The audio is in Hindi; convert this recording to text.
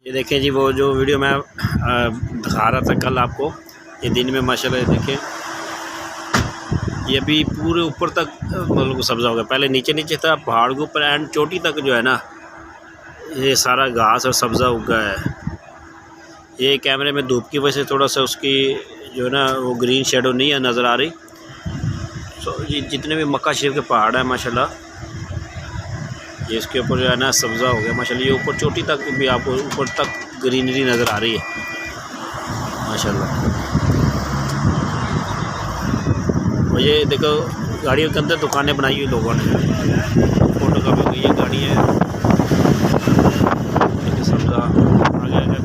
ये देखें जी, वो जो वीडियो मैं दिखा रहा था कल आपको, ये दिन में माशाल्लाह ये देखें, ये अभी पूरे ऊपर तक मतलब सब्ज़ा हो गया। पहले नीचे नीचे था, पहाड़ के ऊपर एंड चोटी तक जो है ना, ये सारा घास और सब्ज़ा उगा है। ये कैमरे में धूप की वजह से थोड़ा सा उसकी जो है ना वो ग्रीन शेडो नहीं है नज़र आ रही। तो ये जितने भी मक्का शरीफ के पहाड़ है माशाल्लाह, ये इसके ऊपर जो है ना सब्ज़ा हो गया माशाल्लाह। ये ऊपर चोटी तक भी आपको ऊपर तक ग्रीनरी नज़र आ रही है माशाल्लाह। और ये देखो गाड़ियों के अंदर दुकानें बनाई हुई लोगों ने, फोटो कापी हुई। ये गाड़ी है, सब्ज़ा आगे आगे